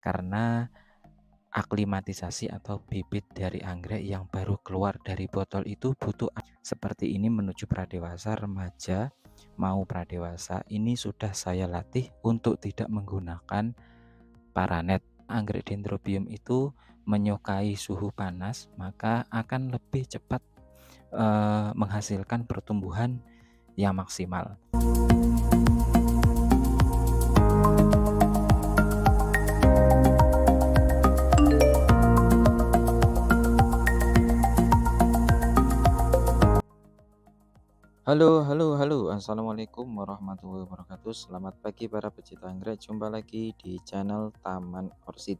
karena aklimatisasi atau bibit dari anggrek yang baru keluar dari botol itu butuh seperti ini menuju pradewasa, remaja mau pradewasa. Ini sudah saya latih untuk tidak menggunakan paranet. Anggrek Dendrobium itu menyukai suhu panas, maka akan lebih cepat menghasilkan pertumbuhan yang maksimal. Halo, Assalamualaikum warahmatullahi wabarakatuh. Selamat pagi para pecinta anggrek. Jumpa lagi di channel Taman Orchid.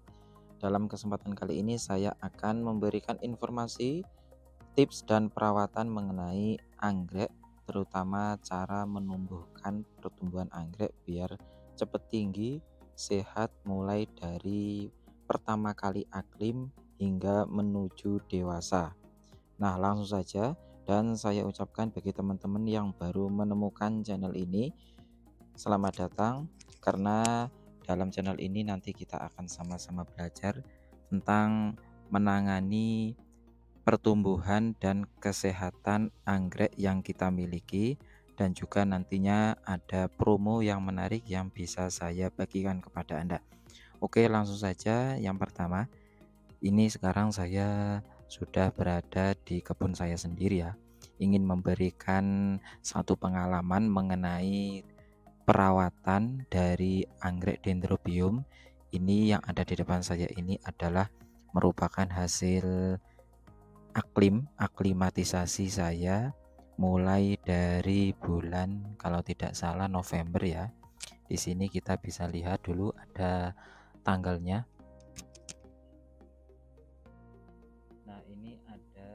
Dalam kesempatan kali ini saya akan memberikan informasi, tips dan perawatan mengenai anggrek, terutama cara menumbuhkan pertumbuhan anggrek biar cepat tinggi, sehat mulai dari pertama kali aklim hingga menuju dewasa. Nah, langsung saja, dan saya ucapkan bagi teman-teman yang baru menemukan channel ini, selamat datang, karena dalam channel ini nanti kita akan sama-sama belajar tentang menangani pertumbuhan dan kesehatan anggrek yang kita miliki, dan juga nantinya ada promo yang menarik yang bisa saya bagikan kepada Anda. Oke, langsung saja. Yang pertama, ini sekarang saya sudah berada di kebun saya sendiri ya. Ingin memberikan satu pengalaman mengenai perawatan dari anggrek Dendrobium. Ini yang ada di depan saya ini adalah merupakan hasil aklimatisasi saya mulai dari bulan, kalau tidak salah, November ya. Di sini kita bisa lihat dulu ada tanggalnya. Nah, ini ada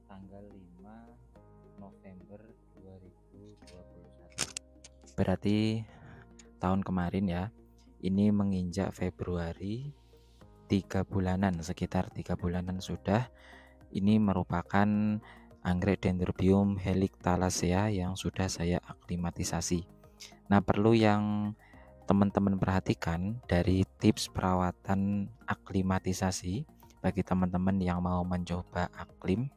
tanggal 5 November 2021. Berarti tahun kemarin ya. Ini menginjak Februari, 3 bulanan, sekitar 3 bulanan sudah. Ini merupakan anggrek Dendrobium heliactacea yang sudah saya aklimatisasi. Nah, perlu yang teman-teman perhatikan dari tips perawatan aklimatisasi bagi teman-teman yang mau mencoba aklim,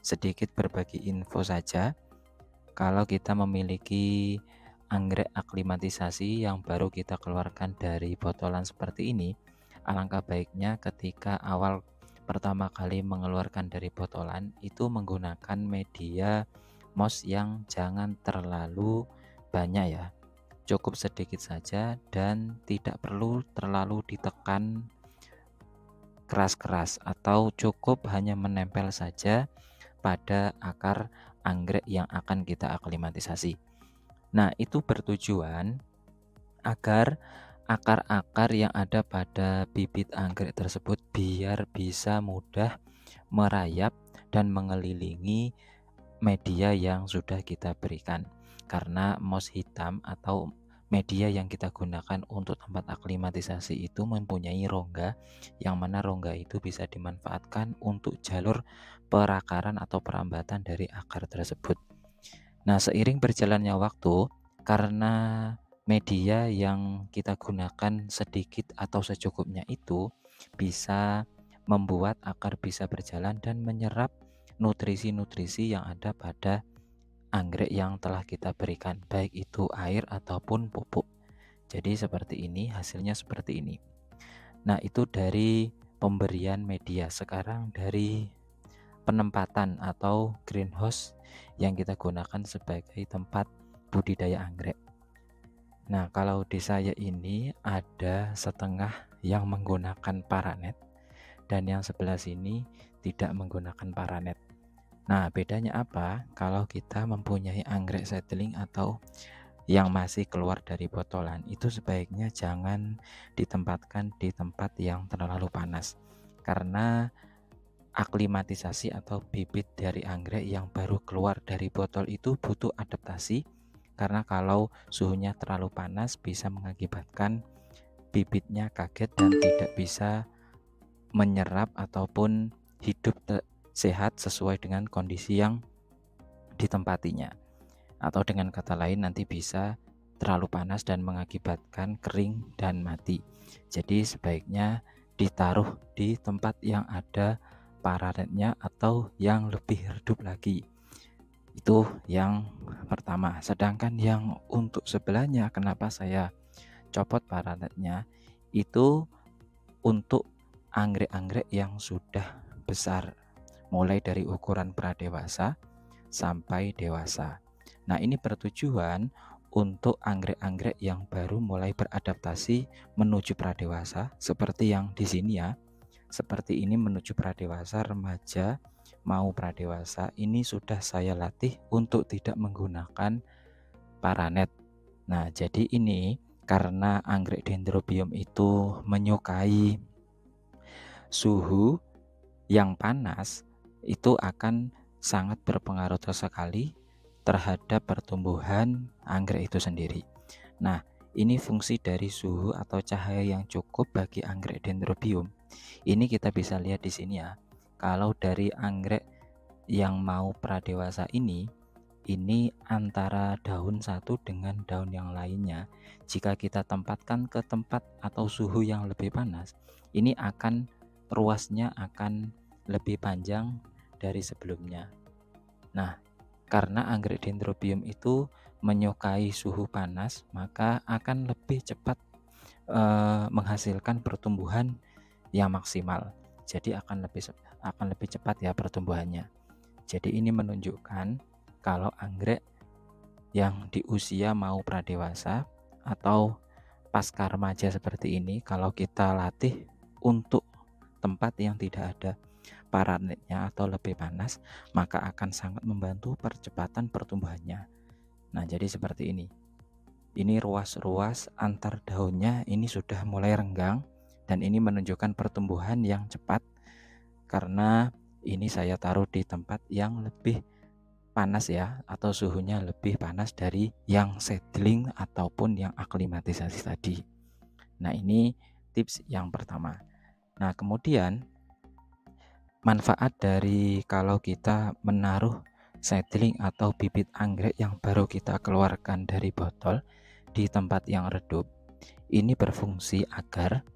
sedikit berbagi info saja. Kalau kita memiliki anggrek aklimatisasi yang baru kita keluarkan dari botolan seperti ini, alangkah baiknya ketika awal pertama kali mengeluarkan dari botolan itu menggunakan media moss yang jangan terlalu banyak ya, cukup sedikit saja dan tidak perlu terlalu ditekan keras-keras, atau cukup hanya menempel saja pada akar anggrek yang akan kita aklimatisasi. Nah, itu bertujuan agar akar-akar yang ada pada bibit anggrek tersebut biar bisa mudah merayap dan mengelilingi media yang sudah kita berikan. Karena moss hitam atau media yang kita gunakan untuk tempat aklimatisasi itu mempunyai rongga, yang mana rongga itu bisa dimanfaatkan untuk jalur perakaran atau perambatan dari akar tersebut. Nah, seiring berjalannya waktu, karena media yang kita gunakan sedikit atau secukupnya itu bisa membuat akar bisa berjalan dan menyerap nutrisi-nutrisi yang ada pada anggrek yang telah kita berikan, baik itu air ataupun pupuk. Jadi seperti ini, hasilnya seperti ini. Nah, itu dari pemberian media. Sekarang dari penempatan atau greenhouse yang kita gunakan sebagai tempat budidaya anggrek. Nah, kalau di saya ini ada setengah yang menggunakan paranet dan yang sebelah sini tidak menggunakan paranet. Nah, bedanya apa? Kalau kita mempunyai anggrek seedling atau yang masih keluar dari botolan, itu sebaiknya jangan ditempatkan di tempat yang terlalu panas, karena aklimatisasi atau bibit dari anggrek yang baru keluar dari botol itu butuh adaptasi, karena kalau suhunya terlalu panas bisa mengakibatkan bibitnya kaget dan tidak bisa menyerap ataupun hidup sehat sesuai dengan kondisi yang ditempatinya. Atau dengan kata lain nanti bisa terlalu panas dan mengakibatkan kering dan mati. Jadi sebaiknya ditaruh di tempat yang ada pararetnya atau yang lebih redup lagi. Itu yang pertama. Sedangkan yang untuk sebelahnya, kenapa saya copot pararetnya, itu untuk anggrek-anggrek yang sudah besar, mulai dari ukuran pradewasa sampai dewasa. Nah, ini bertujuan untuk anggrek-anggrek yang baru mulai beradaptasi menuju pradewasa, seperti yang di sini ya. Seperti ini menuju pradewasa, remaja mau pradewasa, ini sudah saya latih untuk tidak menggunakan paranet. Nah, jadi ini karena anggrek Dendrobium itu menyukai suhu yang panas, itu akan sangat berpengaruh sekali terhadap pertumbuhan anggrek itu sendiri. Nah, ini fungsi dari suhu atau cahaya yang cukup bagi anggrek Dendrobium. Ini kita bisa lihat di sini ya. Kalau dari anggrek yang mau pradewasa ini antara daun satu dengan daun yang lainnya, jika kita tempatkan ke tempat atau suhu yang lebih panas, ini akan ruasnya akan lebih panjang dari sebelumnya. Nah, karena anggrek Dendrobium itu menyukai suhu panas, maka akan lebih cepat menghasilkan pertumbuhan yang maksimal. Jadi akan lebih cepat ya pertumbuhannya. Jadi ini menunjukkan kalau anggrek yang di usia mau pradewasa atau pasca remaja seperti ini, kalau kita latih untuk tempat yang tidak ada paranetnya atau lebih panas, maka akan sangat membantu percepatan pertumbuhannya. Nah, jadi seperti ini. Ini ruas-ruas antar daunnya ini sudah mulai renggang, dan ini menunjukkan pertumbuhan yang cepat karena ini saya taruh di tempat yang lebih panas ya, atau suhunya lebih panas dari yang seedling ataupun yang aklimatisasi tadi. Nah, ini tips yang pertama. Nah, kemudian manfaat dari kalau kita menaruh seedling atau bibit anggrek yang baru kita keluarkan dari botol di tempat yang redup, ini berfungsi agar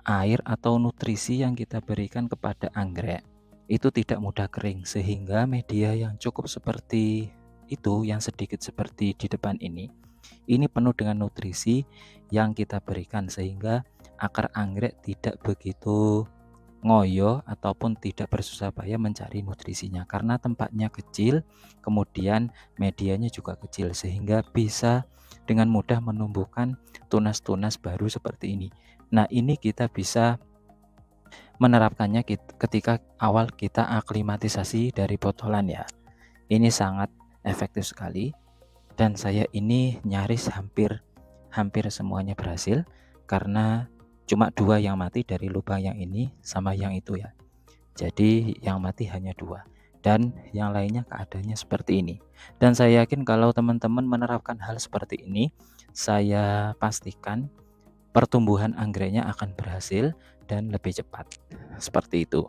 air atau nutrisi yang kita berikan kepada anggrek itu tidak mudah kering, sehingga media yang cukup seperti itu, yang sedikit seperti di depan ini penuh dengan nutrisi yang kita berikan, sehingga akar anggrek tidak begitu ngoyo ataupun tidak bersusah payah mencari nutrisinya karena tempatnya kecil, kemudian medianya juga kecil, sehingga bisa dengan mudah menumbuhkan tunas-tunas baru seperti ini. Nah, ini kita bisa menerapkannya ketika awal kita aklimatisasi dari botolan ya. Ini sangat efektif sekali, dan saya ini nyaris hampir semuanya berhasil karena cuma 2 yang mati dari lubang yang ini sama yang itu ya. Jadi yang mati hanya 2 dan yang lainnya keadaannya seperti ini. Dan saya yakin kalau teman-teman menerapkan hal seperti ini, saya pastikan pertumbuhan anggreknya akan berhasil dan lebih cepat. Seperti itu.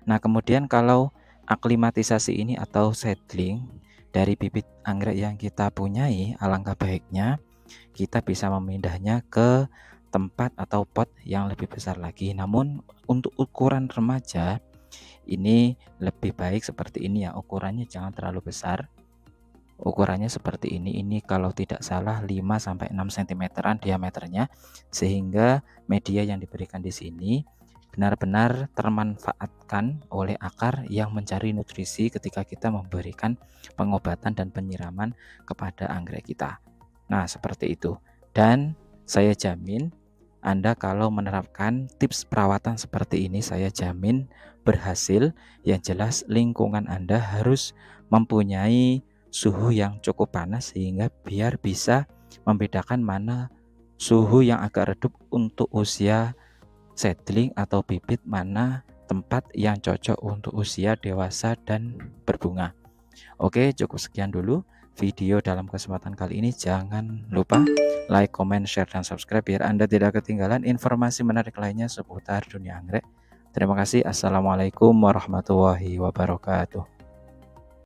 Nah, kemudian kalau aklimatisasi ini atau seedling dari bibit anggrek yang kita punyai, alangkah baiknya kita bisa memindahnya ke tempat atau pot yang lebih besar lagi. Namun untuk ukuran remaja ini lebih baik seperti ini ya, ukurannya jangan terlalu besar. Ukurannya seperti ini kalau tidak salah 5-6 cm diameternya, sehingga media yang diberikan di sini benar-benar termanfaatkan oleh akar yang mencari nutrisi ketika kita memberikan pengobatan dan penyiraman kepada anggrek kita. Nah, seperti itu. Dan saya jamin Anda kalau menerapkan tips perawatan seperti ini, saya jamin berhasil. Yang jelas lingkungan Anda harus mempunyai suhu yang cukup panas sehingga biar bisa membedakan mana suhu yang agak redup untuk usia seedling atau bibit, mana tempat yang cocok untuk usia dewasa dan berbunga. Oke, cukup sekian dulu video dalam kesempatan kali ini. Jangan lupa like, comment, share, dan subscribe biar Anda tidak ketinggalan informasi menarik lainnya seputar dunia anggrek. Terima kasih. Assalamualaikum warahmatullahi wabarakatuh.